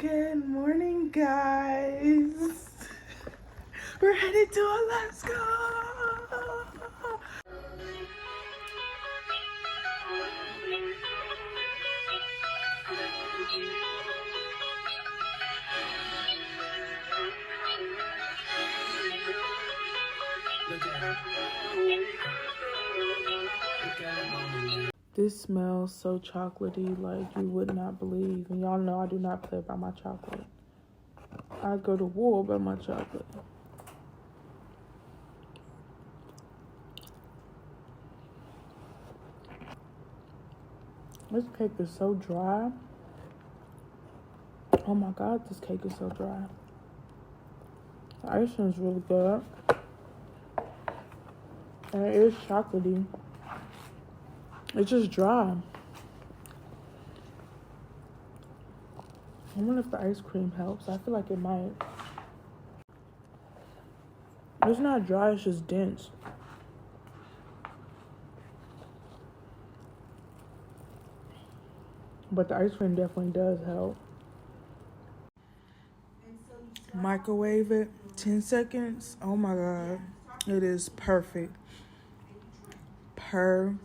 Good morning, guys. We're headed to Alaska. This smells so chocolatey, like you would not believe. And y'all know I do not play about my chocolate. I go to war about my chocolate. This cake is so dry. Oh my God, this cake is so dry. The icing is really good. And it is chocolatey. It's just dry. I wonder if the ice cream helps. I feel like it might. It's not dry, it's just dense. But the ice cream definitely does help. Microwave it 10 seconds. Oh my God. It is perfect. Perfect.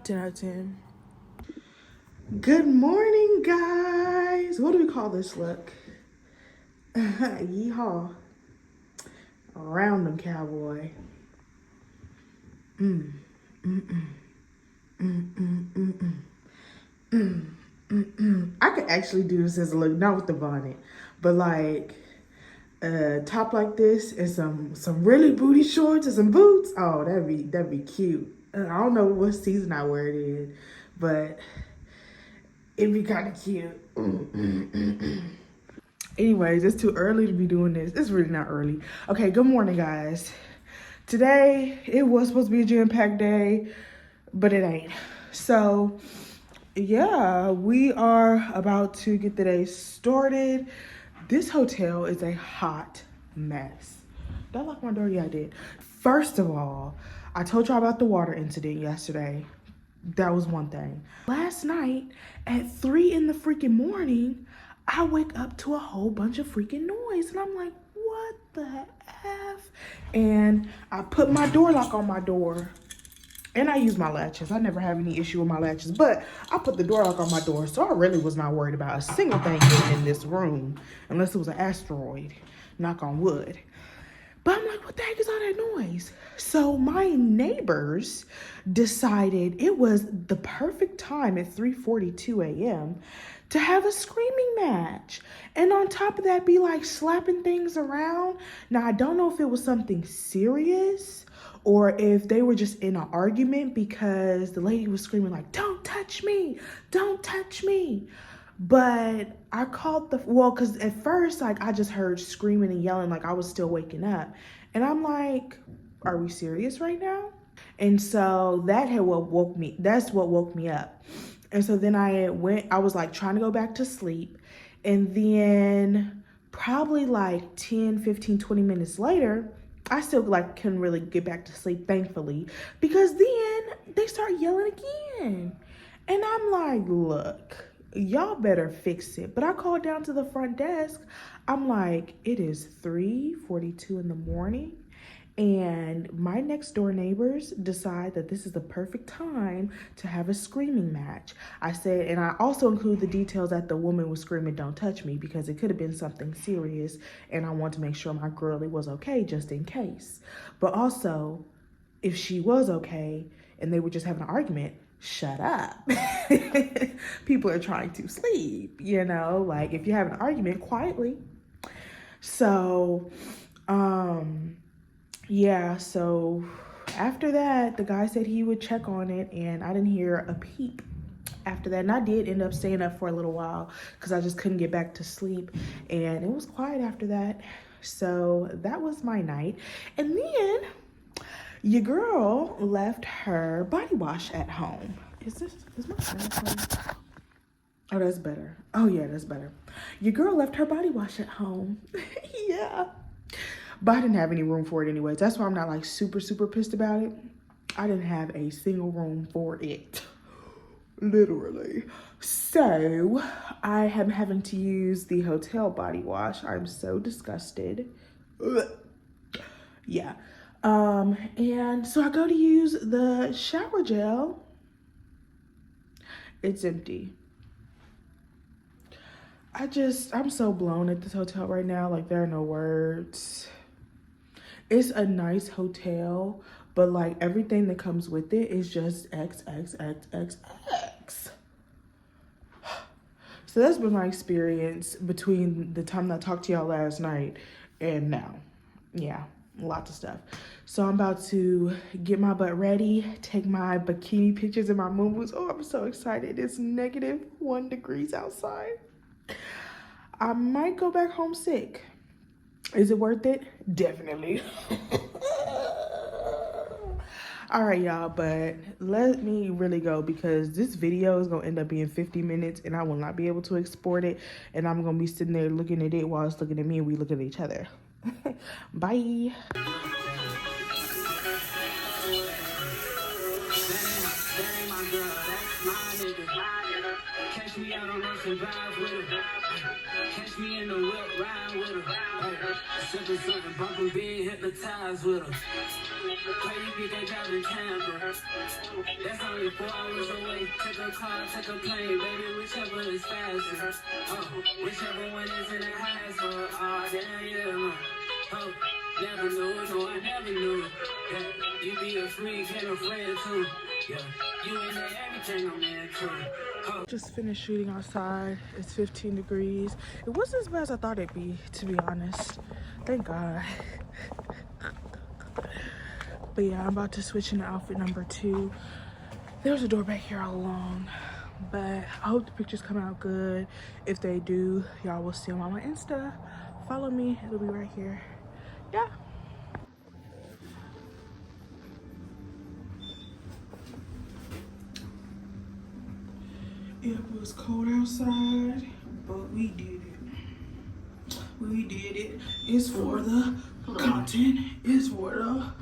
10 out of 10. Good morning, guys. What do we call this look? Yeehaw. Around them, cowboy. I could actually do this as a look, not with the bonnet, but like top like this and some really booty shorts and some boots. Oh, that'd be cute. I don't know what season I wear it in, but it'd be kind of cute. Anyways, it's too early to be doing this. It's really not early. Okay, good morning, guys. Today, it was supposed to be a jam-packed day, but it ain't. So, yeah, we are about to get the day started. This hotel is a hot mess. Did I lock my door? Yeah, I did. First of all, I told y'all about the water incident yesterday. That was one thing. Last night at 3 in the freaking morning, I wake up to a whole bunch of freaking noise. And I'm like, what the F? And I put my door lock on my door. And I use my latches. I never have any issue with my latches. But I put the door lock on my door. So I really was not worried about a single thing getting in this room. Unless it was an asteroid. Knock on wood. But I'm like, what the heck is all that noise? So my neighbors decided it was the perfect time at 3:42 a.m. to have a screaming match. And on top of that, be like slapping things around. Now, I don't know if it was something serious or if they were just in an argument because the lady was screaming like, don't touch me, don't touch me. But I called because at first, like, I just heard screaming and yelling like I was still waking up. And I'm like, are we serious right now? And so that's what woke me up. And so then I was like trying to go back to sleep. And then probably like 10, 15, 20 minutes later, I still like couldn't really get back to sleep, thankfully, because then they start yelling again. And I'm like, look, y'all better fix it. But I called down to the front desk. I'm like, it is 3:42 in the morning. And my next door neighbors decide that this is the perfect time to have a screaming match. I said, and I also include the details that the woman was screaming, don't touch me, because it could have been something serious. And I want to make sure my girlie was okay just in case. But also, if she was okay and they were just having an argument, shut up. People are trying to sleep, you know, like if you have an argument quietly. So, yeah, so after that, the guy said he would check on it and I didn't hear a peep after that. And I did end up staying up for a little while because I just couldn't get back to sleep. And it was quiet after that. So that was my night. And then your girl left her body wash at home. Is my phone? Oh, that's better. Oh yeah, that's better. Your girl left her body wash at home. Yeah. But I didn't have any room for it anyways. That's why I'm not like super pissed about it. I didn't have a single room for it. Literally. So I am having to use the hotel body wash. I'm so disgusted. Ugh. Yeah. And so I go to use the shower gel. It's empty. I'm so blown at this hotel right now. Like, there are no words. It's a nice hotel, but like everything that comes with it is just XXXXX. So that's been my experience between the time that I talked to y'all last night and now. Yeah, lots of stuff. So I'm about to get my butt ready, take my bikini pictures and my moo-moos. Oh, I'm so excited. It's -1 degrees outside. I might go back home sick. Is it worth it? Definitely. All right, y'all, but let me really go because this video is gonna end up being 50 minutes and I will not be able to export it, and I'm gonna be sitting there looking at it while it's looking at me and we looking at each other. Bye. Catch me out on Ocean Drive with her. Catch me in the whip, ride with her. Sipping something, bumping, being hypnotized with her. Pray you get that job in Tampa. That's only 4 hours away. Take a car, take a plane, baby, whichever is faster. Whichever one is in the highest. Oh, damn, yeah, man. Oh, never knew, no, I never knew. Yeah, you be a freak and a friend too. Yeah, you into everything I'm into. Just finished shooting outside. It's 15 degrees. It wasn't as bad as I thought it'd be, to be honest. Thank God. But yeah, I'm about to switch into outfit number 2. There's a door back here all along, but I hope the pictures come out good. If they do, y'all will see them on my Insta. Follow me, it'll be right here. Yeah. It was cold outside, but we did it. We did it. It's for the content. It's for the...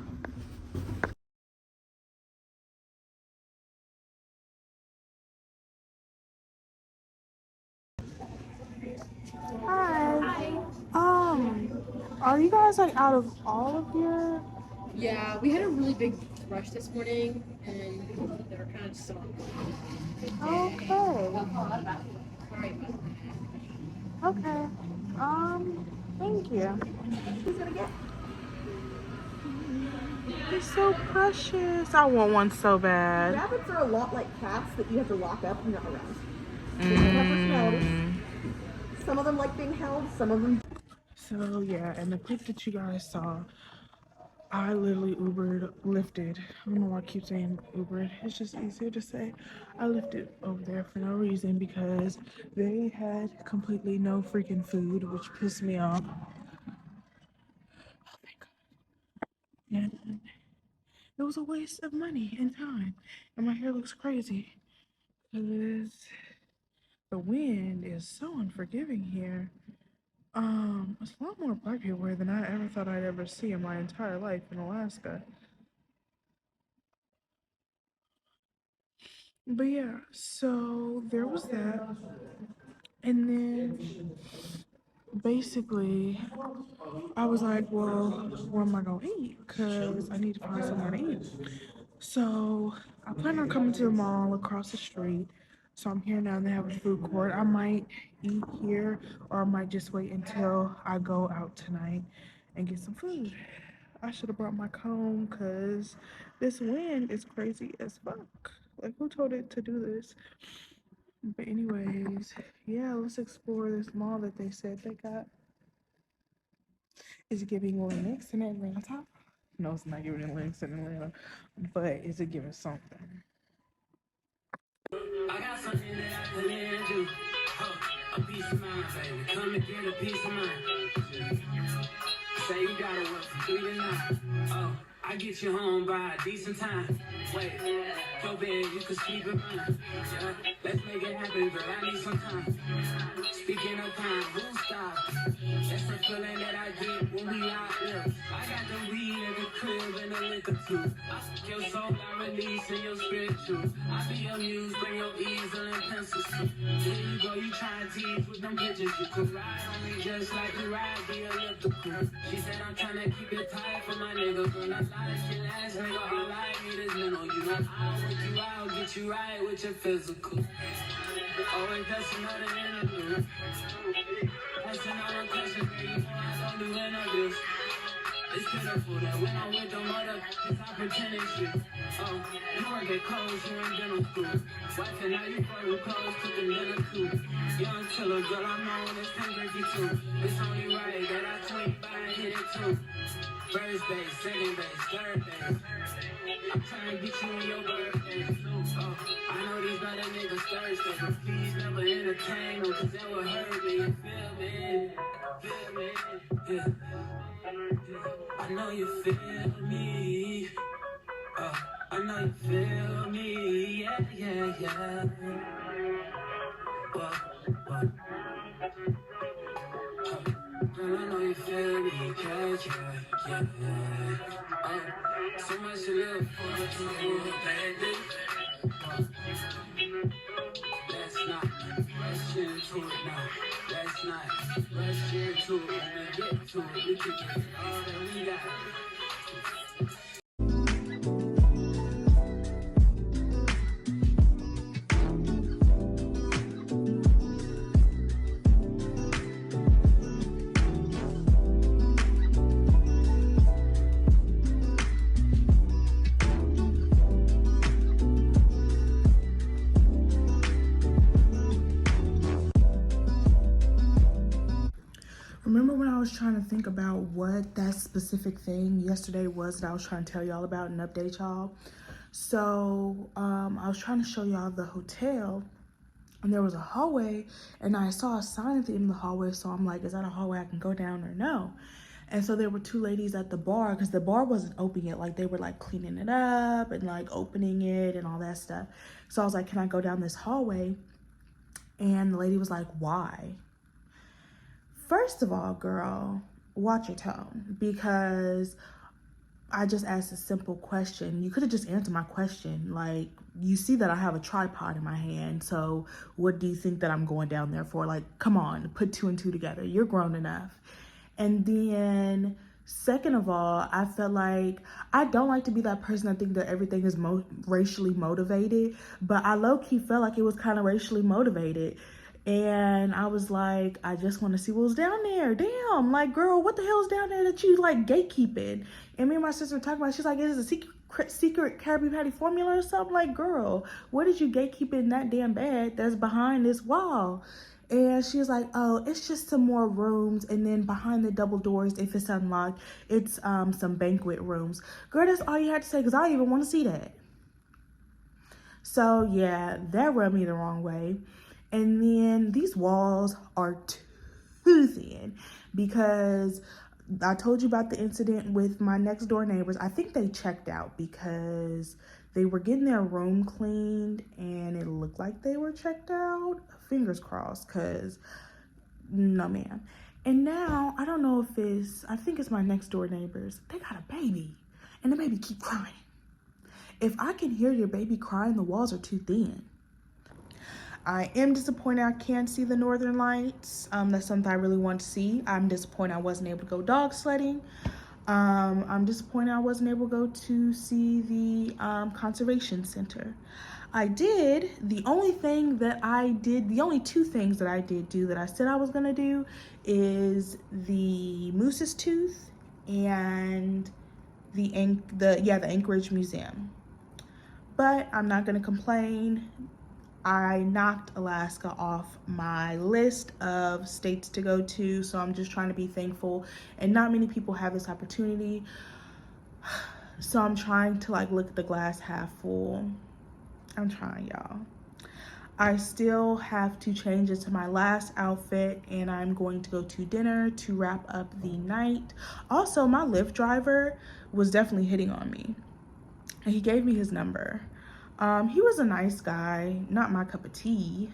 Hi. Are you guys like out of all of your... Yeah, we had a really big rush this morning, and they were kind of just on. Okay. Okay. Thank you. It's so precious. I want one so bad. Rabbits are a lot like cats that you have to lock up when you're not around. They don't have personalities. Some of them like being held, some of them. So yeah, and the clip that you guys saw, I literally lifted. I don't know why I keep saying Ubered. It's just easier to say. I lifted over there for no reason because they had completely no freaking food, which pissed me off. Oh, thank God. And it was a waste of money and time. And my hair looks crazy because the wind is so unforgiving here. It's a lot more black people here than I ever thought I'd ever see in my entire life in Alaska. But yeah, so there was that. And then basically I was like, well, where am I gonna eat? Because I need to find somewhere to eat. So I plan on coming to the mall across the street. So I'm here now and they have a food court. I might eat here or I might just wait until I go out tonight and get some food. I should have brought my comb because this wind is crazy as fuck. Like, who told it to do this? But anyways, yeah, let's explore this mall that they said they got. Is it giving Linux in Atlanta? No, it's not giving Linux in Atlanta, but is it giving something? I got something that I can lend you. A piece of mind, baby. Come and get a piece of mind. Say you gotta work from 3 to 9. I get you home by a decent time. Wait, your bed, you can sleep in mine. Yeah, let's make it happen, girl. I need some time. Speaking of time, who's stop? That's the feeling that I get when we out there. I got the weed in the crib and the a liquor too. I fuck your soul, I release in your spiritual. I be your muse, bring your easel and pencils too. There you go, you try to tease with them pictures. You could ride on me just like you ride, be elliptical. She said I'm trying to keep it tight for my nigga. Girl, I like your last nigga, all I need is mental. You know I'll work you out, get you right with your physical. Oh, wait, that's another interview. That's another question, girl, you know I don't do interviews. It's pitiful that when I'm with them other, I pretend it's shit. Oh, you work at Coles, you ain't dental school. Wife and now you fuck with clothes, cooking dinner too. Young killer, girl, I'm known as 1052. It's only right that I swing by and hit it too. First base, second base, third base. I'm trying to get you in your birthday. Oh, I know these other niggas thirsty, but please never entertain them, cause that would hurt me. You feel me? Feel me? Yeah. I know you feel me. I know you feel me. Yeah, yeah, yeah. What? Girl, I know you feel me. Yeah, yeah, yeah. So much to live for, baby. Let's not rush into it now. Let's not rush into it. When we get to it, we can get all that we got. Remember when I was trying to think about what that specific thing yesterday was that I was trying to tell y'all about and update y'all? So I was trying to show y'all the hotel, and there was a hallway, and I saw a sign at the end of the hallway, so I'm like, is that a hallway I can go down or no? And so there were two ladies at the bar, because the bar wasn't open yet. Like, they were like cleaning it up and like opening it and all that stuff. So I was like, can I go down this hallway? And the lady was like, why? First of all, girl, watch your tone, because I just asked a simple question. You could have just answered my question. Like, you see that I have a tripod in my hand, so what do you think that I'm going down there for? Like, come on, put two and two together. You're grown enough. And then, second of all, I felt like I don't like to be that person that think that everything is racially motivated, but I low-key felt like it was kind of racially motivated. And I was like, I just want to see what was down there. Damn, like, girl, what the hell is down there that you like gatekeeping? And me and my sister were talking about it. She's like, is it a secret Krabby Patty formula or something? Like, girl, what did you gatekeeping that damn bag that's behind this wall? And she was like, oh, it's just some more rooms. And then behind the double doors, if it's unlocked, it's some banquet rooms. Girl, that's all you had to say, because I don't even want to see that. So yeah, that rubbed me the wrong way. And then these walls are too thin, because I told you about the incident with my next door neighbors. I think they checked out because they were getting their room cleaned and it looked like they were checked out. Fingers crossed, because no ma'am. And now I don't know if I think it's my next door neighbors. They got a baby and the baby keep crying. If I can hear your baby crying, the walls are too thin. I am disappointed I can't see the northern lights. That's something I really want to see. I'm disappointed I wasn't able to go dog sledding. I'm disappointed I wasn't able to go to see the conservation center. The only two things that I did do that I said I was gonna do is the Moose's Tooth and the Anchorage Museum. But I'm not gonna complain. I knocked Alaska off my list of states to go to, so I'm just trying to be thankful. And not many people have this opportunity, so I'm trying to like look at the glass half full. I'm trying, y'all. I still have to change into my last outfit, and I'm going to go to dinner to wrap up the night. Also, my Lyft driver was definitely hitting on me, and he gave me his number. He was a nice guy, not my cup of tea,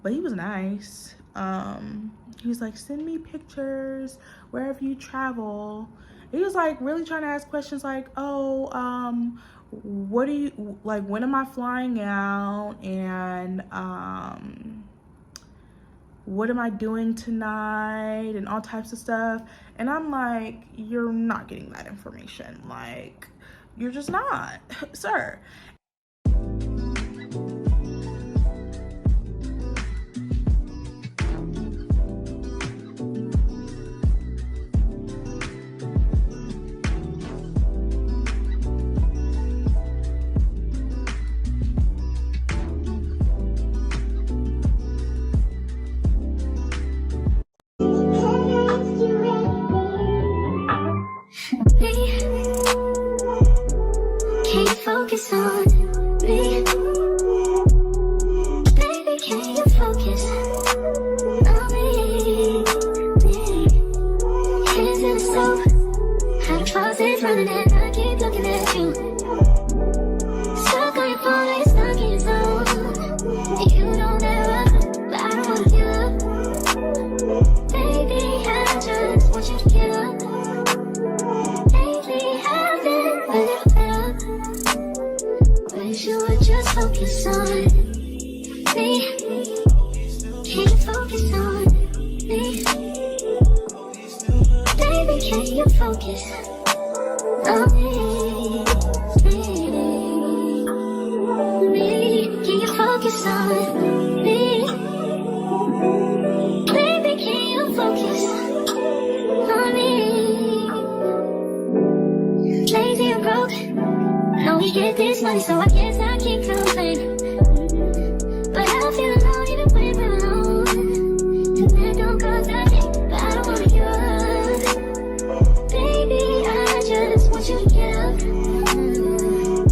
but he was nice. He was like, send me pictures wherever you travel. He was like really trying to ask questions like, oh, what do you, like, when am I flying out? And what am I doing tonight? And all types of stuff. And I'm like, you're not getting that information. Like, you're just not, sir. Can you focus on me? Baby, can you focus on me? Hands in the soap, how the faucet's running and I keep looking at you. Stuck on your phone, like stuck in your zone. You don't ever, but I don't wanna give up. Baby, I just want you to get up. Lately, I've been a little wish you would just focus on me. Can you focus on me? Baby, can you focus on me? Can you focus on me? Baby, can you focus on me? Lazy and broke, know we get this money, so I guess I can't complain. But I feel alone even when we're alone. And that don't cause I think, but I don't wanna give up. Baby, I just want you to get up.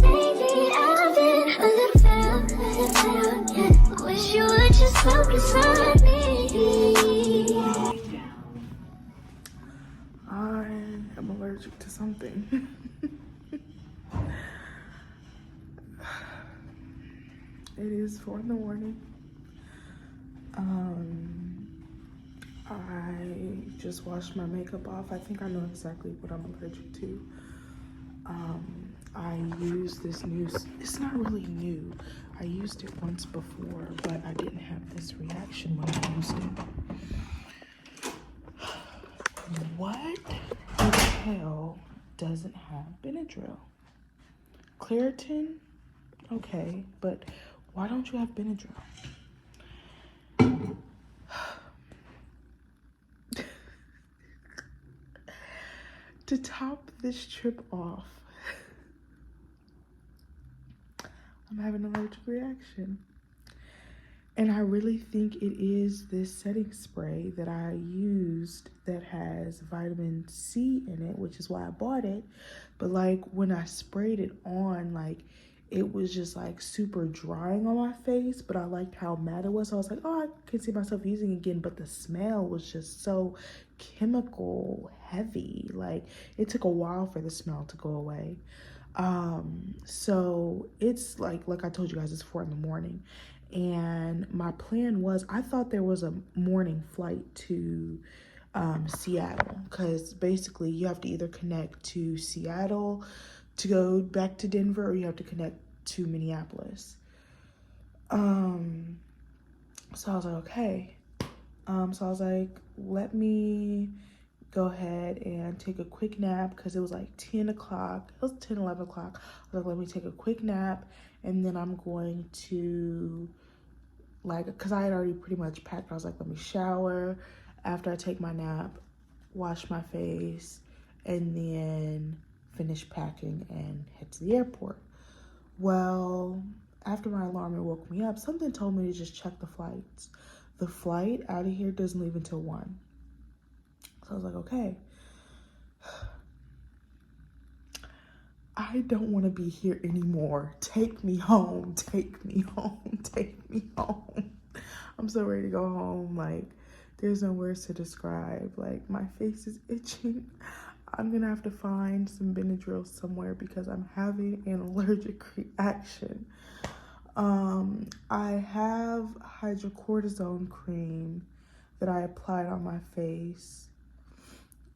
Baby, I've been a little fed up. I wish you would just focus on me. I am allergic to something. It is 4 in the morning. I just washed my makeup off. I think I know exactly what I'm allergic to. I use this new, it's not really new. I used it once before, but I didn't have this reaction when I used it. What the hell doesn't have Benadryl? Claritin? Okay, but why don't you have Benadryl? To top this trip off, I'm having an allergic reaction. And I really think it is this setting spray that I used that has vitamin C in it, which is why I bought it. But like when I sprayed it on, like it was just like super drying on my face, but I liked how matte it was. So I was like, oh, I can see myself using it again. But the smell was just so chemical heavy. Like it took a while for the smell to go away. So it's like I told you guys, it's 4 in the morning. And my plan was, I thought there was a morning flight to Seattle, because basically you have to either connect to Seattle to go back to Denver, or you have to connect to Minneapolis. So I was like, okay. So I was like, let me go ahead and take a quick nap, because it was like 10 o'clock. It was 10, 11 o'clock. I was like, let me take a quick nap, and then I'm going to, like, because I had already pretty much packed. I was like, let me shower after I take my nap, wash my face, and then finish packing and head to the airport. Well, after my alarm had woke me up, something told me to just check the flights. The flight out of here doesn't leave until 1. So I was like, okay. I don't want to be here anymore. Take me home. Take me home. Take me home. I'm so ready to go home. Like, there's no words to describe. Like, my face is itching. I'm gonna have to find some Benadryl somewhere because I'm having an allergic reaction. I have hydrocortisone cream that I applied on my face,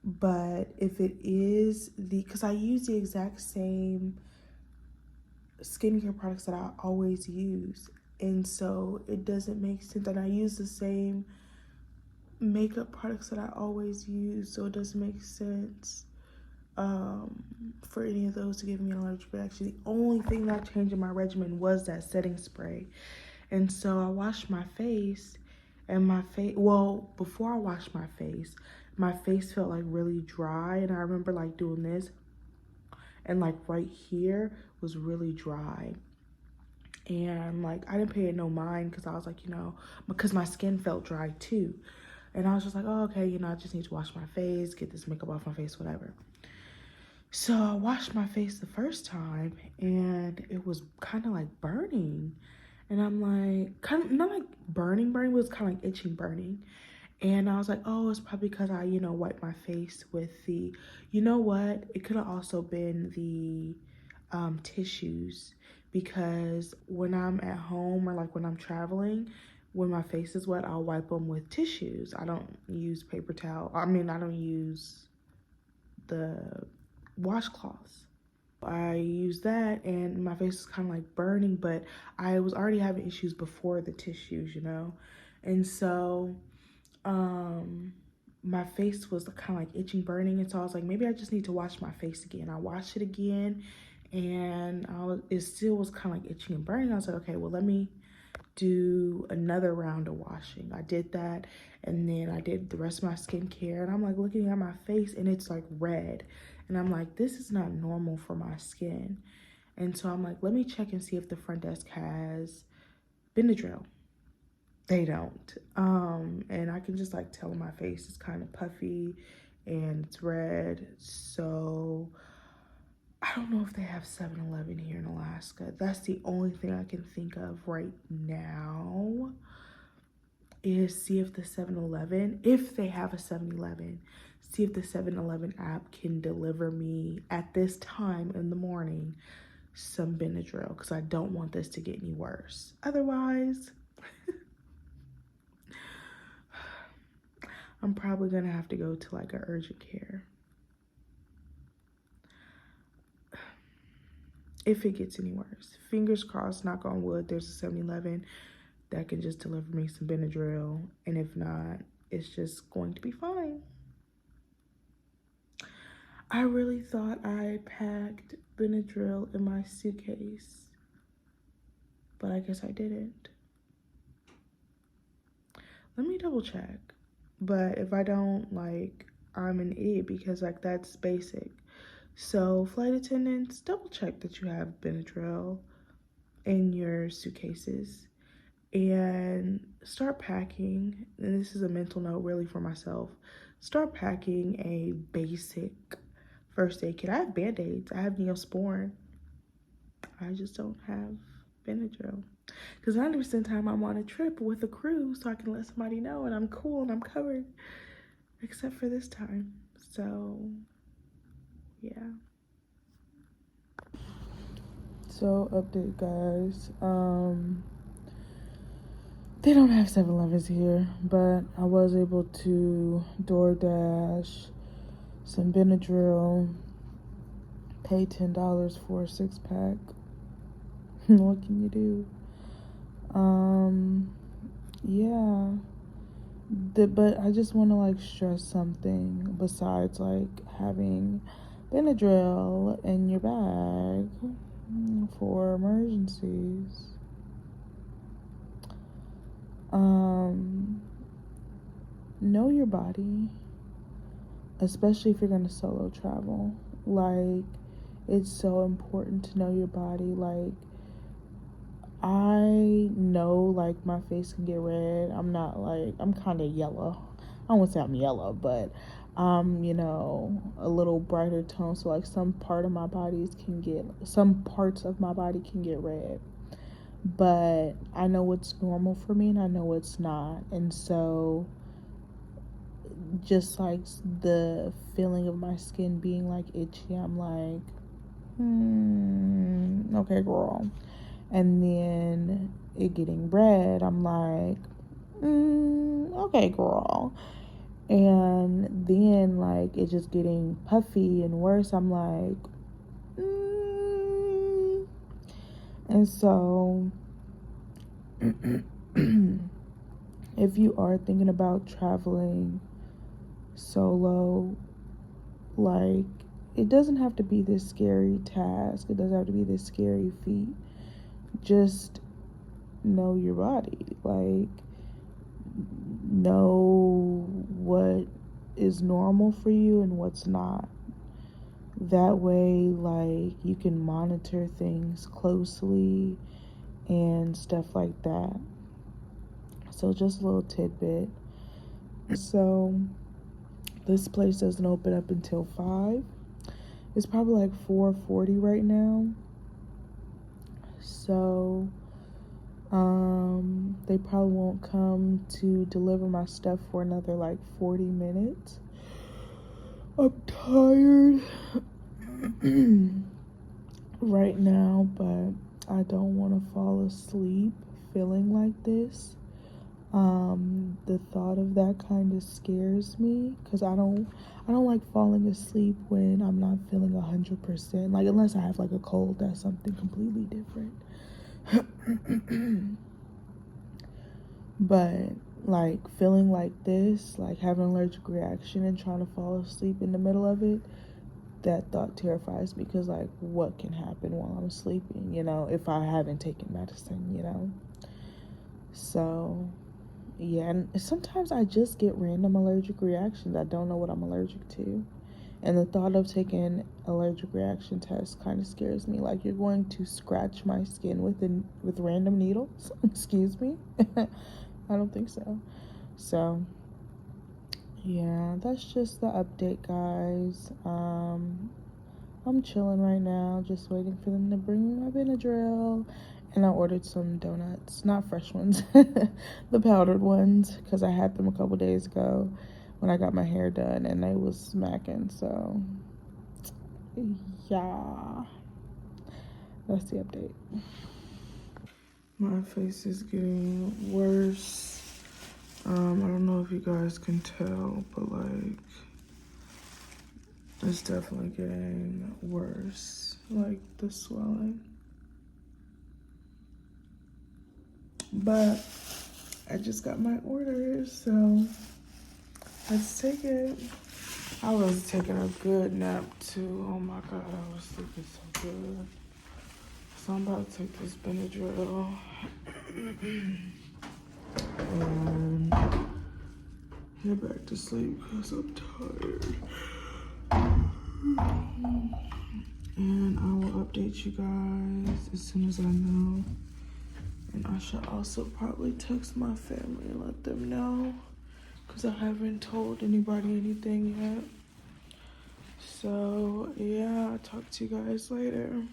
But if it is because I use the exact same skincare products that I always use, and so it doesn't make sense. And I use the same makeup products that I always use, so it doesn't make sense for any of those to give me an allergic reaction. The only thing that changed in my regimen was that setting spray. And so I washed my face, and before I washed my face felt like really dry, and I remember like doing this, and like right here was really dry. And like I didn't pay it no mind because I was like, because my skin felt dry too. And I was just like, oh, okay, I just need to wash my face, get this makeup off my face, whatever. So I washed my face the first time, and it was kind of like burning. And I'm like, kind of not like burning, but it was kind of like itching, burning. And I was like, oh, it's probably because I, wiped my face with the, it could have also been the tissues, because when I'm at home or like when I'm traveling, when my face is wet, I'll wipe them with tissues. I don't use paper towel. I don't use the washcloths. I use that, and my face is kind of like burning, but I was already having issues before the tissues, and so my face was kind of like itching, burning, and so I was like, maybe I just need to wash my face again. I washed it again, and it still was kind of like itching and burning. I was like, okay, well, let me do another round of washing. I did that, and then I did the rest of my skincare, and I'm like looking at my face, and it's like red, and I'm like, this is not normal for my skin. And so I'm like, let me check and see if the front desk has Benadryl. They don't. And I can just like tell my face is kind of puffy and it's red. So I don't know if they have 7-Eleven here in Alaska. That's the only thing I can think of right now, is see if the 7-Eleven, if they have a 7-Eleven, see if the 7-Eleven app can deliver me at this time in the morning some Benadryl, because I don't want this to get any worse. Otherwise, I'm probably gonna have to go to like an urgent care. If it gets any worse. Fingers crossed, knock on wood, there's a 7-Eleven that can just deliver me some Benadryl. And if not, it's just going to be fine. I really thought I packed Benadryl in my suitcase, but I guess I didn't. Let me double check. But if I don't, like, I'm an idiot, because like that's basic. So flight attendants, double check that you have Benadryl in your suitcases, and start packing. And this is a mental note really for myself. Start packing a basic first aid kit. I have Band-Aids, I have Neosporin. I just don't have Benadryl. Because 90% of the time I'm on a trip with a crew, so I can let somebody know and I'm cool and I'm covered. Except for this time. So, yeah. So, update guys. They don't have 7-Elevens here, but I was able to DoorDash some Benadryl, pay $10 for a 6-pack. What can you do? Yeah. But I just want to like stress something besides like having Benadryl in your bag for emergencies. Know your body, especially if you're gonna solo travel. Like, it's so important to know your body. Like, I know like my face can get red. I'm kind of yellow. I won't say I'm yellow, but a little brighter tone. So like some parts of my body can get red. But I know what's normal for me and I know what's not. And so just like the feeling of my skin being like itchy, I'm like, okay, girl. And then it getting red, I'm like, okay, girl. And then, like, it just getting puffy and worse. I'm like, And so, if you are thinking about traveling solo, like, it doesn't have to be this scary task. It doesn't have to be this scary feat. Just know your body. Like, know what is normal for you and what's not. That way, like, you can monitor things closely and stuff like that. So just a little tidbit. So this place doesn't open up until 5. It's probably like 4:40 right now. So they probably won't come to deliver my stuff for another like 40 minutes. I'm tired right now, but I don't want to fall asleep feeling like this. The thought of that kind of scares me because I don't like falling asleep when I'm not feeling 100%. Like, unless I have like a cold, that's something completely different. But like feeling like this, like having an allergic reaction and trying to fall asleep in the middle of it, that thought terrifies me because, like, what can happen while I'm sleeping, you know, if I haven't taken medicine, you know? So yeah, and sometimes I just get random allergic reactions. I don't know what I'm allergic to. And the thought of taking allergic reaction tests kind of scares me. Like, you're going to scratch my skin with random needles? Excuse me? I don't think so. So, yeah, that's just the update, guys. I'm chilling right now, just waiting for them to bring me my Benadryl. And I ordered some donuts, not fresh ones, the powdered ones, because I had them a couple days ago when I got my hair done, and they was smacking. So, yeah, that's the update. My face is getting worse. I don't know if you guys can tell, but like, it's definitely getting worse, like the swelling. But I just got my orders, so let's take it. I was taking a good nap too. Oh my God, I was sleeping so good. So I'm about to take this Benadryl and head back to sleep because I'm tired. And I will update you guys as soon as I know. And I should also probably text my family and let them know because I haven't told anybody anything yet. So yeah, I'll talk to you guys later.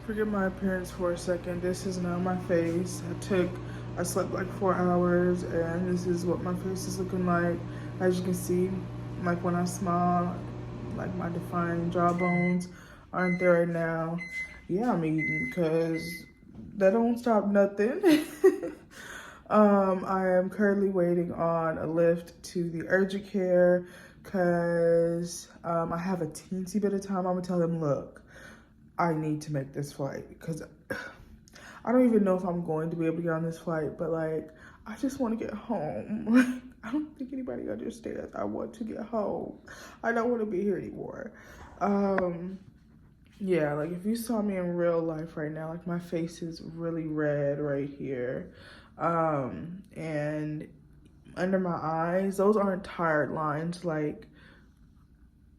Forget my appearance for a second. This is now my face. I slept like 4 hours and this is what my face is looking like. As you can see, like when I smile, like my defined jawbones aren't there right now. Yeah, I'm eating because that don't stop nothing. I am currently waiting on a lift to the urgent care because I have a teensy bit of time. I'm gonna tell them, look, I need to make this flight because I don't even know if I'm going to be able to get on this flight, but like, I just want to get home. I don't think anybody understands. I want to get home. I don't want to be here anymore. Yeah, like if you saw me in real life right now, like my face is really red right here. And under my eyes, those aren't tired lines. Like,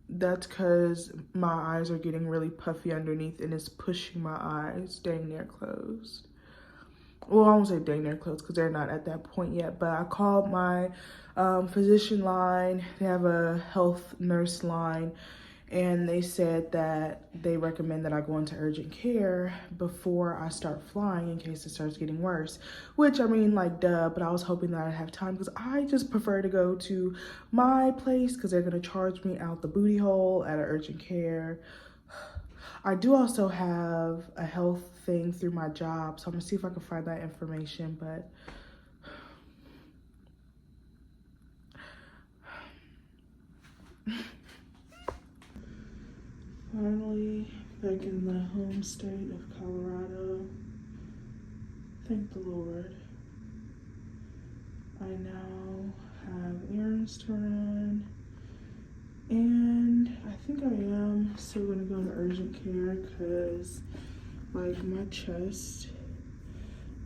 that's because my eyes are getting really puffy underneath and it's pushing my eyes dang near closed. Well, I won't say dang near closed because they're not at that point yet, but I called my physician line. They have a health nurse line, and they said that they recommend that I go into urgent care before I start flying in case it starts getting worse, which, I mean, like, duh, but I was hoping that I'd have time because I just prefer to go to my place because they're going to charge me out the booty hole at an urgent care. I do also have a health thing through my job, so I'm gonna see if I can find that information, but Finally back in the home state of Colorado. Thank the Lord. I now have errands to run, and I think I am still gonna go to urgent care because, like, my chest,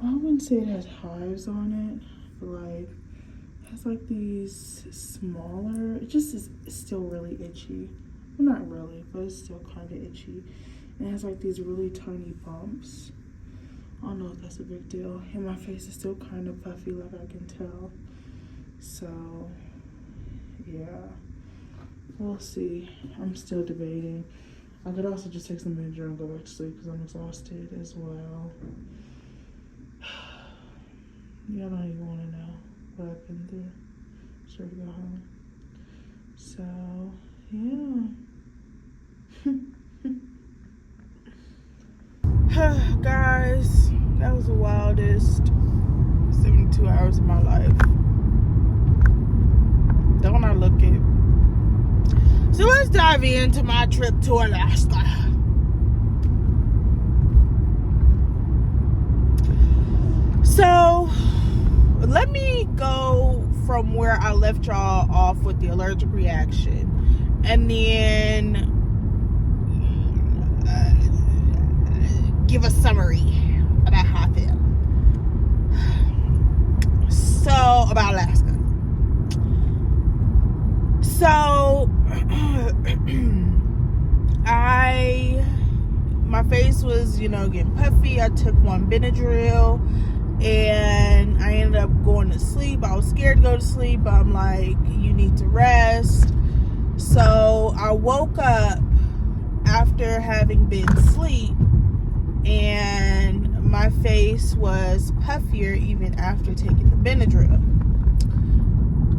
I wouldn't say it has hives on it, but like it has like these smaller, it just is, it's still really itchy. Well, not really, but it's still kind of itchy. And it has like these really tiny bumps. I don't know if that's a big deal. And my face is still kind of puffy, like I can tell. So, yeah. We'll see. I'm still debating. I could also just take some Benadryl and go back to sleep because I'm exhausted as well. Y'all don't even want to know what I've been through. Just ready to go home. So, yeah. Guys, that was the wildest 72 hours of my life. Don't I look it? So let's dive into my trip to Alaska. So let me go from where I left y'all off with the allergic reaction, and then give a summary about how I feel. So, about Alaska. So, my face was, getting puffy. I took one Benadryl, and I ended up going to sleep. I was scared to go to sleep, but I'm like, you need to rest. So, I woke up after having been asleep, and my face was puffier even after taking the Benadryl.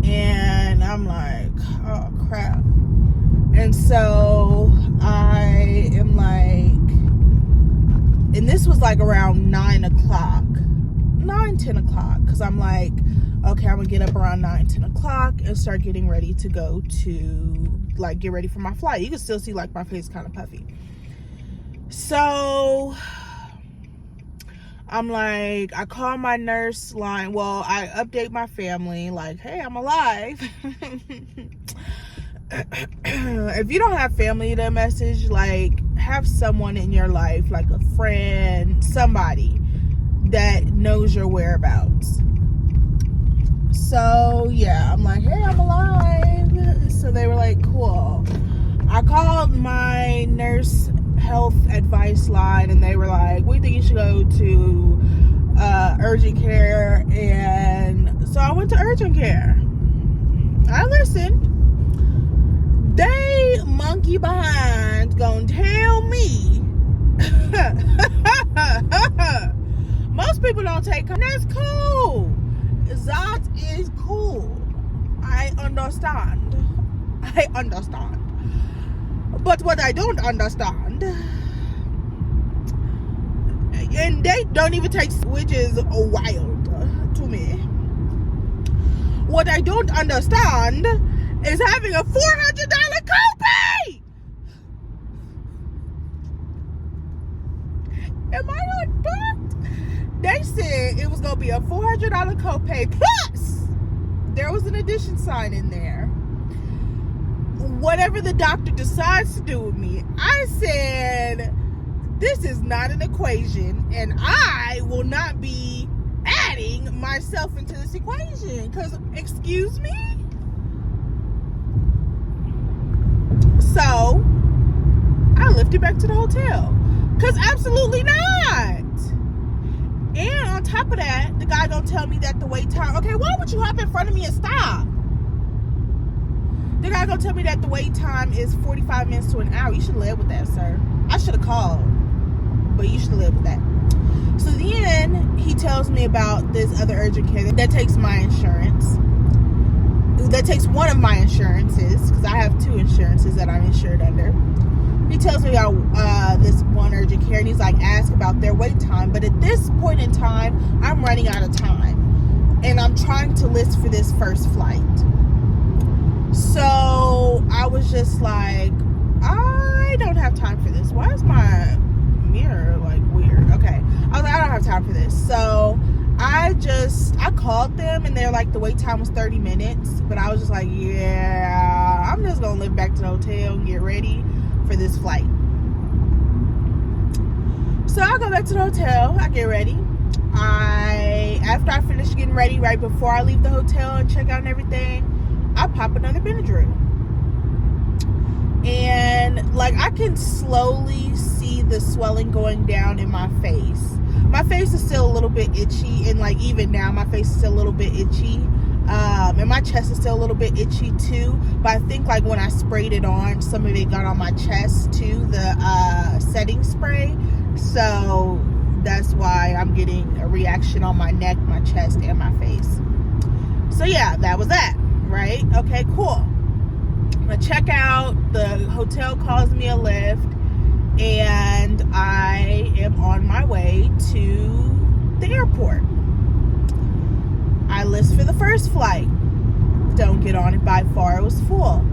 And I'm like, oh crap. And so I am like, and this was like around 10 o'clock, because I'm like, okay, I'm gonna get up around 10 o'clock and start getting ready to go to, like, get ready for my flight. You can still see like my face kind of puffy. So I'm like, I call my nurse line. Well, I update my family like, hey, I'm alive. If you don't have family to message, like, have someone in your life, like a friend, somebody that knows your whereabouts. So yeah, I'm like, hey, I'm alive. So they were like, cool. I called my nurse health advice line, and they were like, we think you should go to urgent care. And so I went to urgent care. I listened. They monkey behind gonna tell me most people don't take, and that's cool. That is cool. I understand. But what I don't understand, and they don't even take, which is wild to me. What I don't understand is having a $400 copay. Am I not booked? They said it was gonna be a $400 copay plus there was an addition sign in there. Whatever the doctor decides to do with me, I said, this is not an equation, and I will not be adding myself into this equation. Because, excuse me? So, I lifted back to the hotel. Because absolutely not. And on top of that, the guy gonna tell me that the wait time, okay, why would you hop in front of me and stop? The guy gonna tell me that the wait time is 45 minutes to an hour. You should live with that, sir. I should have called, but you should live with that. So then he tells me about this other urgent care that takes my insurance. That takes one of my insurances, because I have two insurances that I'm insured under. He tells me about this one urgent care, and he's like, ask about their wait time. But at this point in time, I'm running out of time, and I'm trying to list for this first flight. So I was just like, I don't have time time for this. So I called them and they're like, the wait time was 30 minutes. But I was just like, yeah, I'm just going to live back to the hotel and get ready for this flight. So I go back to the hotel. I get ready. After I finish getting ready, right before I leave the hotel and check out and everything, I pop another Benadryl. And like, I can slowly see the swelling going down in my face. My face is still a little bit itchy, and like even now my face is still a little bit itchy, and my chest is still a little bit itchy too. But I think like when I sprayed it on, some of it got on my chest too, the setting spray. So that's why I'm getting a reaction on my neck, my chest, and my face. So yeah, that was that, right? Okay, cool. I check out, the hotel calls me a lift, and I am on my way to the airport. I list for the first flight. Don't get on it, by far it was full.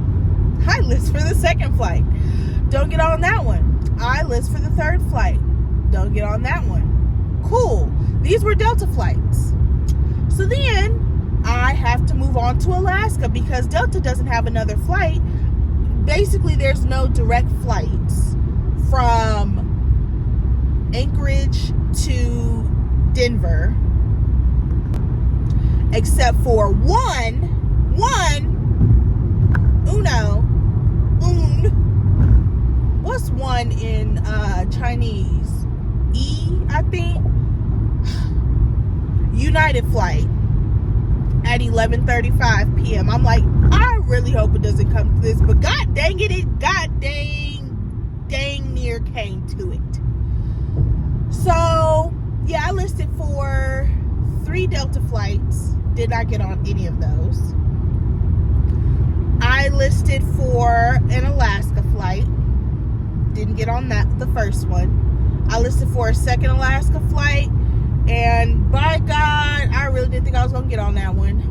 I list for the second flight. Don't get on that one. I list for the third flight. Don't get on that one. Cool. These were Delta flights. So then I have to move on to Alaska because Delta doesn't have another flight. Basically, there's no direct flights from Anchorage to Denver except for what's one in Chinese? I think United flight at 11:35 p.m. I'm like, I really hope it doesn't come to this, but god dang near came to it. So yeah, I listed for 3 Delta flights. Did not get on any of those. I listed for an Alaska flight. Didn't get on that, the first one. I listed for a second Alaska flight, and by God, I really didn't think I was gonna get on that one.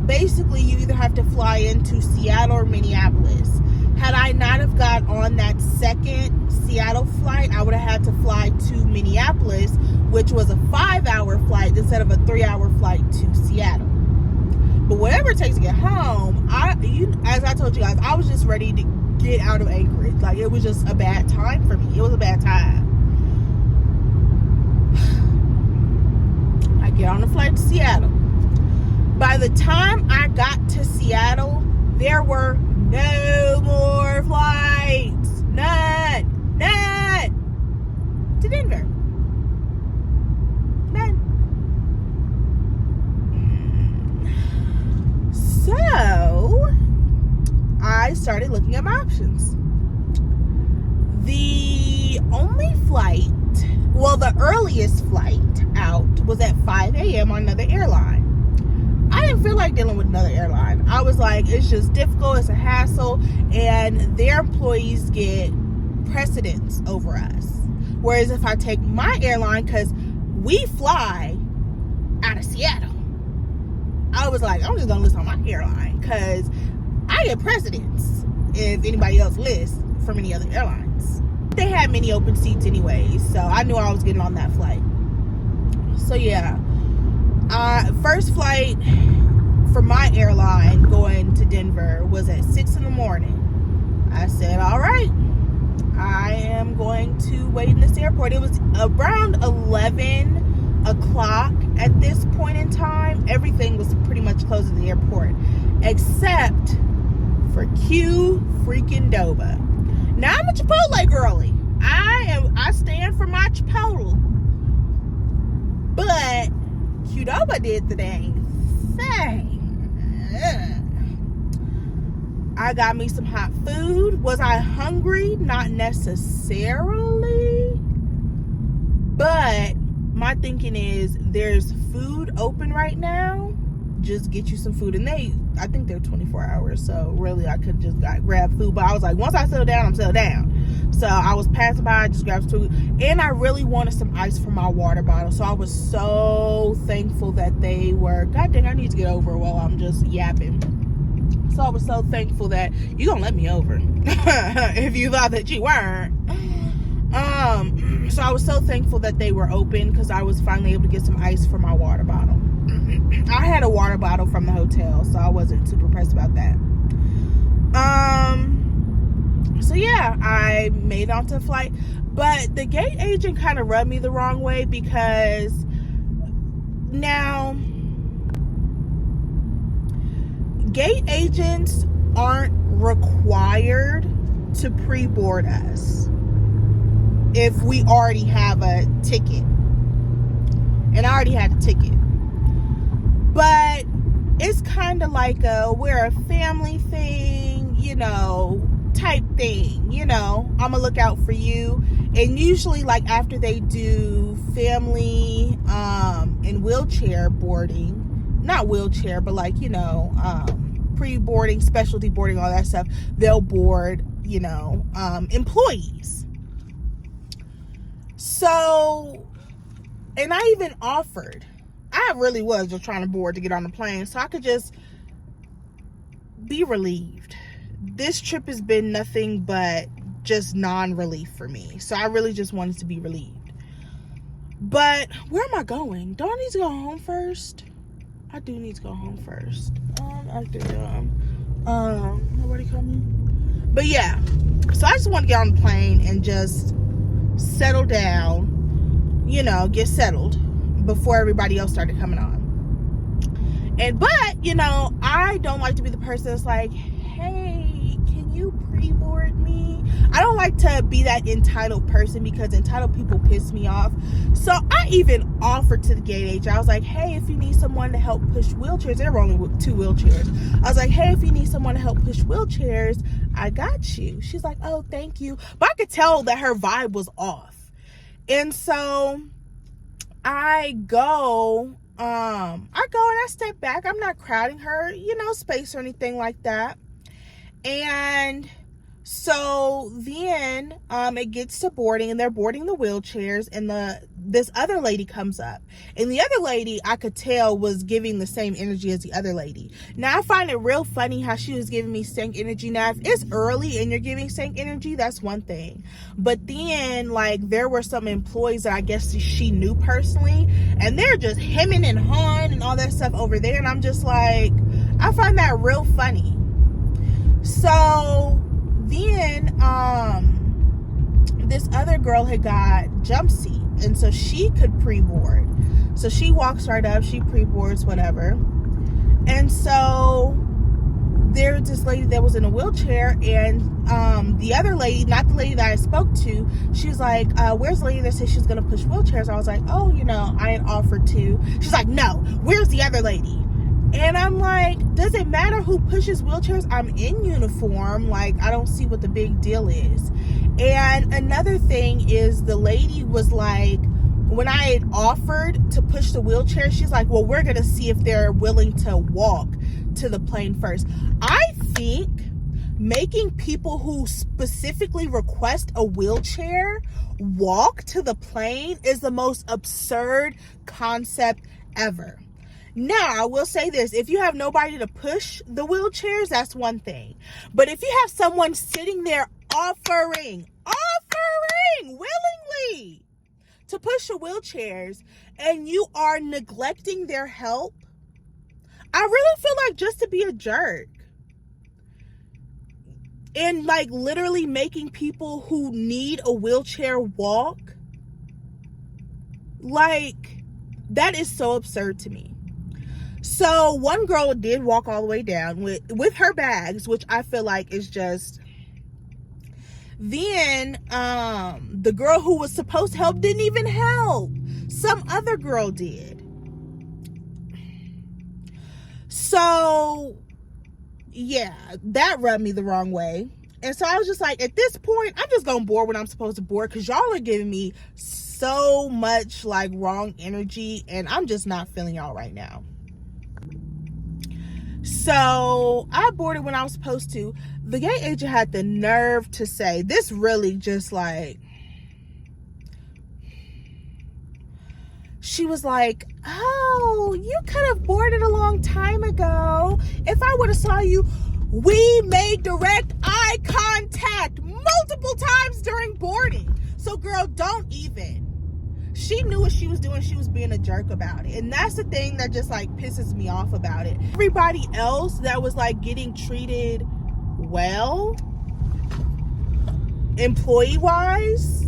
Basically, you either have to fly into Seattle or Minneapolis. Had I not have got on that second Seattle flight, I would have had to fly to Minneapolis, which was a 5-hour flight instead of a 3-hour flight to Seattle. But whatever it takes to get home, as I told you guys, I was just ready to get out of Anchorage. Like, it was just a bad time for me. It was a bad time. I get on the flight to Seattle. By the time I got to Seattle, there were no more flights. None to Denver. None. So I started looking at my options. The only flight, well, the earliest flight out was at 5 a.m. on another airline. I didn't feel like dealing with another airline. I was like, it's just difficult, it's a hassle, and their employees get precedence over us. Whereas if I take my airline, because we fly out of Seattle, I was like, I'm just gonna list on my airline because I get precedence if anybody else lists from any other airlines. They had many open seats anyways, so I knew I was getting on that flight. So yeah, first flight for my airline going to Denver was at 6 in the morning. I said, all right, I am going to wait in this airport. It was around 11 o'clock at this point in time. Everything was pretty much closed at the airport except for Q freaking Doba. Now I'm a Chipotle girly. I stand for my Chipotle. But Qdoba did the dang thing. I got me some hot food. Was I hungry? Not necessarily. But my thinking is there's food open right now. Just get you some food. And I think they're 24 hours. So really I could just grab food. But I was like, once I settle down, I'm settled down. So I was passing by, I just grabbed food. And I really wanted some ice for my water bottle. So I was so thankful that they were, God dang, I need to get over while I'm just yapping. So I was so thankful that you gonna let me over. If you thought that you weren't. So I was so thankful that they were open because I was finally able to get some ice for my water bottle. I had a water bottle from the hotel, so I wasn't super pressed about that. So yeah, I made it onto the flight, but the gate agent kind of rubbed me the wrong way because now gate agents aren't required to pre-board us if we already have a ticket. And I already had a ticket. But it's kind of like we're a family thing, you know, type thing, you know. I'm gonna look out for you. And usually, like, after they do family and wheelchair boarding, not wheelchair, but like, you know, pre-boarding, specialty boarding, all that stuff, they'll board, you know, employees. So, and I even offered, I really was just trying to board to get on the plane so I could just be relieved. This trip has been nothing but just non-relief for me. So I really just wanted to be relieved. But where am I going? Don't I need to go home first? I do need to go home first. Nobody coming? But yeah, so I just want to get on the plane and just settle down, you know, get settled before everybody else started coming on. But you know, I don't like to be the person that's like, hey, can you pre-board me? I don't like to be that entitled person because entitled people piss me off. So I even offered to the gate agent. I was like, hey, if you need someone to help push wheelchairs, there were only 2 wheelchairs. I was like, hey, if you need someone to help push wheelchairs, I got you. She's like, oh, thank you. But I could tell that her vibe was off. And so I go and I step back. I'm not crowding her, you know, space or anything like that. And so then it gets to boarding, and they're boarding the wheelchairs, and this other lady comes up, and the other lady, I could tell, was giving the same energy as the other lady. Now I find it real funny how she was giving me stank energy. Now if it's early and you're giving stank energy, that's one thing, but then like there were some employees that I guess she knew personally, and they're just hemming and hawing and all that stuff over there, and I'm just like, I find that real funny. So then this other girl had got jump seat, and so she could pre-board. So she walks right up, she pre-boards, whatever. And so there's this lady that was in a wheelchair, and the other lady, not the lady that I spoke to, she was like, where's the lady that said she's gonna push wheelchairs? I was like, oh, you know, I had offered to. She's like, no, where's the other lady? And I'm like, does it matter who pushes wheelchairs? I'm in uniform. Like, I don't see what the big deal is. And another thing is, the lady was like, when I had offered to push the wheelchair, she's like, well, we're going to see if they're willing to walk to the plane first. I think making people who specifically request a wheelchair walk to the plane is the most absurd concept ever. Now, I will say this, if you have nobody to push the wheelchairs, that's one thing. But if you have someone sitting there offering willingly to push the wheelchairs, and you are neglecting their help, I really feel like just to be a jerk. And like literally making people who need a wheelchair walk, like, that is so absurd to me. So one girl did walk all the way down with her bags, which I feel like is just. Then the girl who was supposed to help didn't even help. Some other girl did. So yeah, that rubbed me the wrong way. And so I was just like, at this point, I'm just gonna board when I'm supposed to board, because y'all are giving me so much like wrong energy, and I'm just not feeling y'all right now. So I boarded when I was supposed to. The gate agent had the nerve to say, this really just like, she was like, oh, you could have boarded a long time ago. If I would have saw you, we made direct eye contact multiple times during boarding. So girl, don't even. She knew what she was doing. She was being a jerk about it. And that's the thing that just like pisses me off about it. Everybody else that was like getting treated well, employee wise,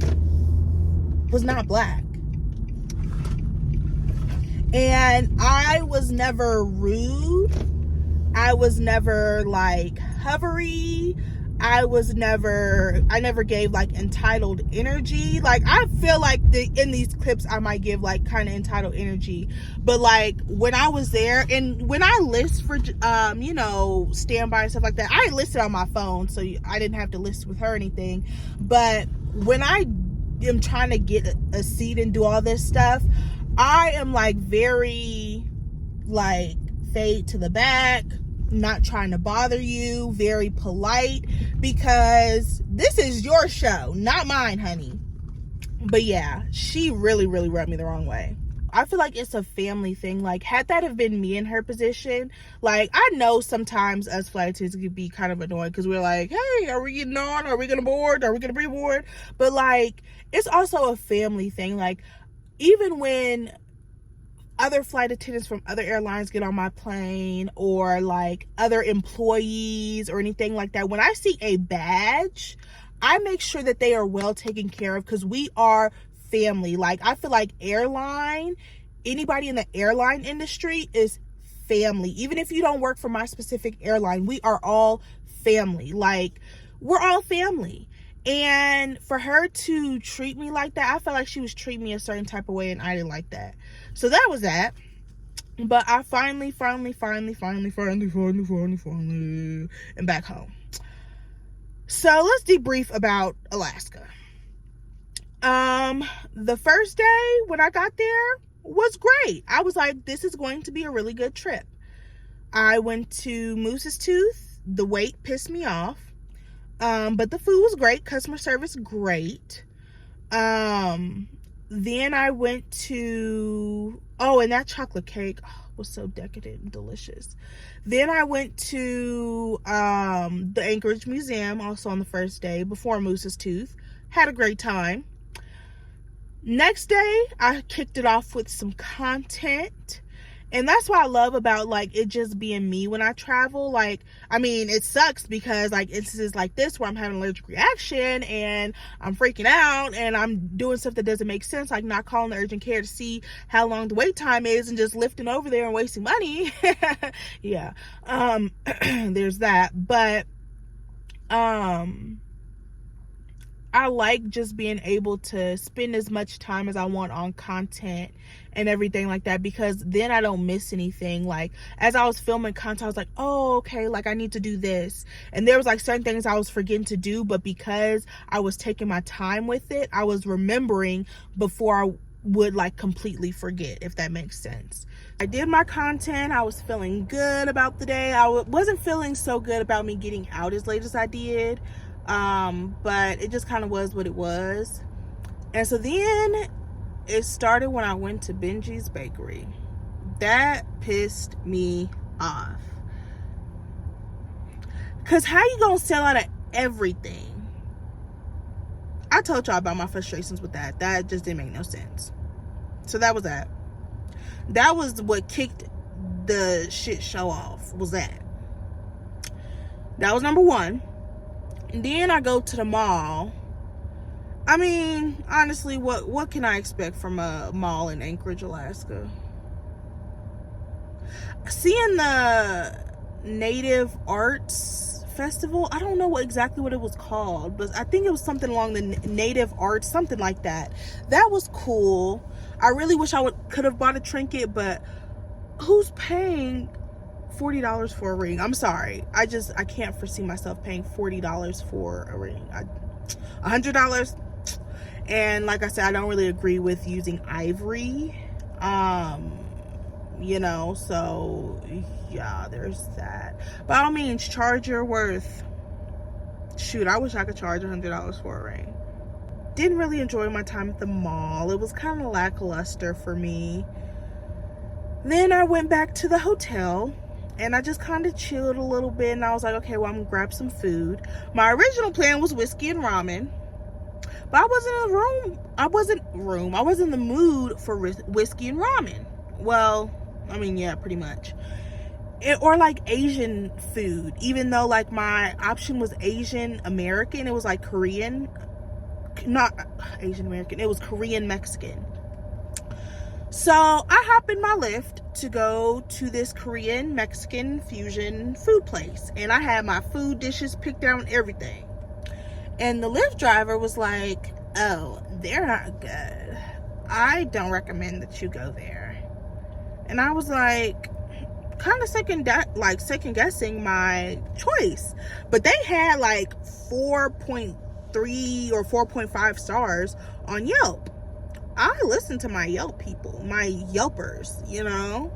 was not black. And I was never rude. I was never like hovery. I never gave like entitled energy. Like I feel like in these clips I might give like kind of entitled energy, but like when I was there and when I list for you know, standby and stuff like that, I listed on my phone, so I didn't have to list with her or anything. But when I am trying to get a seat and do all this stuff, I am like very like fade to the back, not trying to bother you, very polite, because this is your show, not mine, honey. But yeah, she really rubbed me the wrong way. I feel like it's a family thing. Like, had that have been me in her position, like, I know sometimes us flight attendants could be kind of annoying because we're like, hey, are we getting on? Are we gonna board? Are we gonna pre-board? But like, it's also a family thing. Like, even when other flight attendants from other airlines get on my plane, or like other employees or anything like that, when I see a badge, I make sure that they are well taken care of, because we are family. Like, I feel like anybody in the airline industry is family. Even if you don't work for my specific airline, we are all family. Like, we're all family. And for her to treat me like that, I felt like she was treating me a certain type of way, and I didn't like that. So that was that. But I finally am back home. So let's debrief about Alaska. The first day when I got there was great. I was like, this is going to be a really good trip. I went to Moose's Tooth. The wait pissed me off. But the food was great. Customer service, great. Then I went to, and that chocolate cake was so decadent and delicious. Then I went to the Anchorage Museum, also on the first day, before Moose's Tooth. Had a great time. Next day, I kicked it off with some content. And that's what I love about, like, it just being me when I travel. Like, I mean, it sucks because, like, instances like this where I'm having an allergic reaction and I'm freaking out and I'm doing stuff that doesn't make sense, like not calling the urgent care to see how long the wait time is and just lifting over there and wasting money. Yeah. There's that. But, I like just being able to spend as much time as I want on content and everything like that, because then I don't miss anything. Like, as I was filming content, I was like, oh, okay, like I need to do this. And there was like certain things I was forgetting to do, but because I was taking my time with it, I was remembering before I would like completely forget, if that makes sense. I did my content. I was feeling good about the day. I wasn't feeling so good about me getting out as late as I did. But it just kind of was what it was. And so then it started when I went to Benji's Bakery. That pissed me off. Cause how you gonna sell out of everything? I told y'all about my frustrations with that. That just didn't make no sense. So that was that. That was what kicked the shit show off, was that. That was number one. Then I go to the mall. I mean, honestly, what can I expect from a mall in Anchorage, Alaska? Seeing the Native Arts Festival, I don't know exactly what it was called, but I think it was something along the Native Arts, something like that. That was cool. I really wish I could have bought a trinket, but who's paying $40 for a ring? I'm sorry. I can't foresee myself paying $40 for a ring. $100. And like I said, I don't really agree with using ivory. You know, so yeah, there's that. By all means, charge your worth. Shoot, I wish I could charge $100 for a ring. Didn't really enjoy my time at the mall. It was kind of lackluster for me. Then I went back to the hotel and I just kind of chilled a little bit, and I was like, okay, well, I'm gonna grab some food. My original plan was whiskey and ramen, But I wasn't in the mood for whiskey and ramen. Well, I mean, yeah, pretty much. Or like Asian food, even though like my option was Asian American, it was like Korean, not Asian American, it was Korean Mexican. So I hop in my Lyft to go to this Korean Mexican fusion food place, and I had my food dishes picked out and everything. And the Lyft driver was like, "Oh, they're not good. I don't recommend that you go there." And I was like, kind of second guessing my choice. But they had like 4.3 or 4.5 stars on Yelp. I listen to my Yelp people, my Yelpers, you know?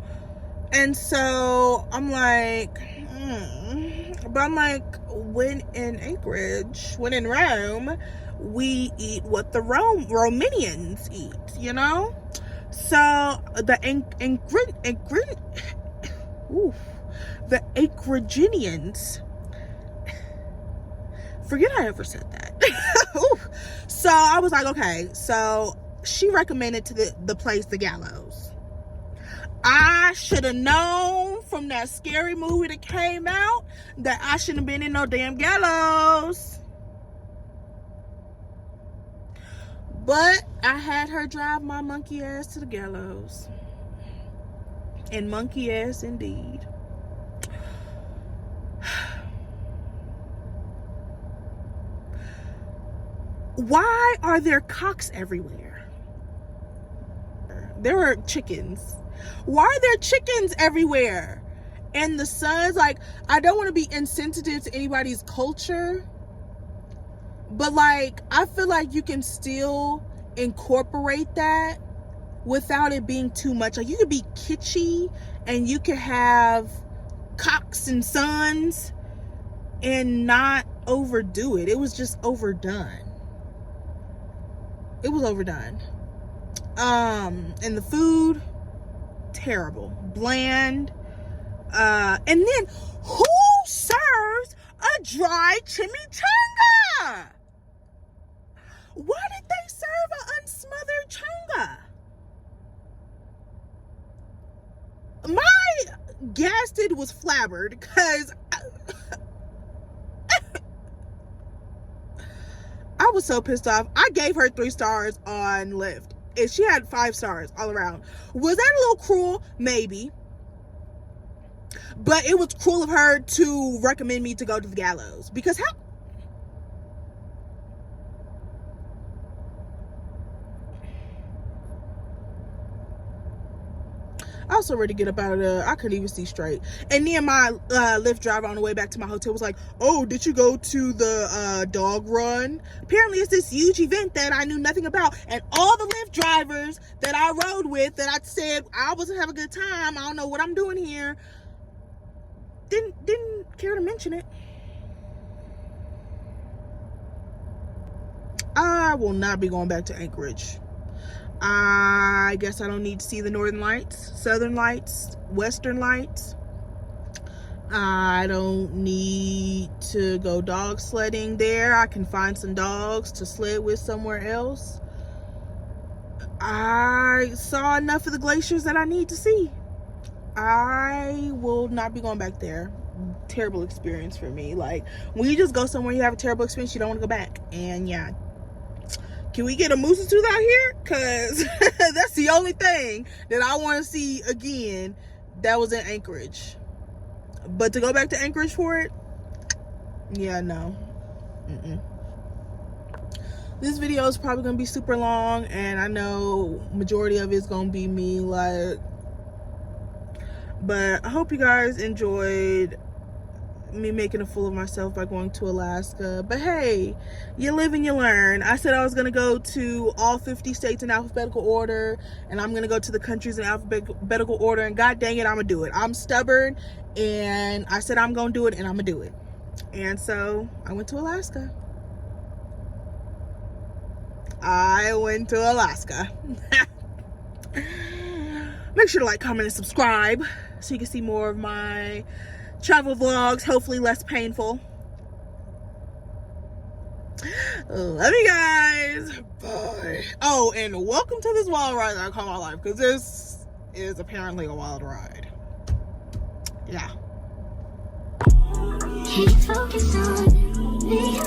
And so I'm like, But I'm like, when in Anchorage, when in Rome, we eat what the Romanians eat, you know? So the Anchoragenians, forget I ever said that. So I was like, okay, so she recommended to the place the Gallows. I should have known from that scary movie that came out that I shouldn't have been in no damn Gallows. But I had her drive my monkey ass to the Gallows. And monkey ass indeed. Why are there cocks everywhere? There are chickens. Why are there chickens everywhere? And the sun's like, I don't want to be insensitive to anybody's culture, but like, I feel like you can still incorporate that without it being too much. Like, you could be kitschy and you could have cocks and suns and not overdo it. It was just overdone. It was overdone. And the food, terrible, bland. And then who serves a dry chimichanga? Why did they serve an unsmothered changa? My gasted was flabbered because I was so pissed off. I gave her 3 stars on Lyft, and she had 5 stars all around. Was that a little cruel? Maybe. But it was cruel of her to recommend me to go to the Gallows. Because how... I was so ready to get up out of there. I couldn't even see straight. And then my Lyft driver on the way back to my hotel was like, oh, did you go to the dog run? Apparently it's this huge event that I knew nothing about. And all the Lyft drivers that I rode with, that I said I wasn't having a good time, I don't know what I'm doing here, didn't care to mention it. I will not be going back to Anchorage. I guess I don't need to see the northern lights, southern lights, western lights. I don't need to go dog sledding there. I can find some dogs to sled with somewhere else. I saw enough of the glaciers that I need to see. I will not be going back there. Terrible experience for me. Like, when you just go somewhere, you have a terrible experience, you don't want to go back. And yeah. Can we get a moose tooth out here? Because that's the only thing that I want to see again that was in Anchorage. But to go back to Anchorage for it, yeah, no. This video is probably going to be super long, and I know majority of it is going to be me, like, but I hope you guys enjoyed me making a fool of myself by going to Alaska. But hey, you live and you learn. I said I was gonna go to all 50 states in alphabetical order, and I'm gonna go to the countries in alphabetical order, and god dang it, I'm gonna do it. I'm stubborn, and I said I'm gonna do it, and I'm gonna do it. And so I went to Alaska. Make sure to like, comment, and subscribe so you can see more of my travel vlogs, hopefully less painful. Love you guys. Bye. Oh, and welcome to this wild ride that I call my life, because this is apparently a wild ride. Yeah. Keep focused on me.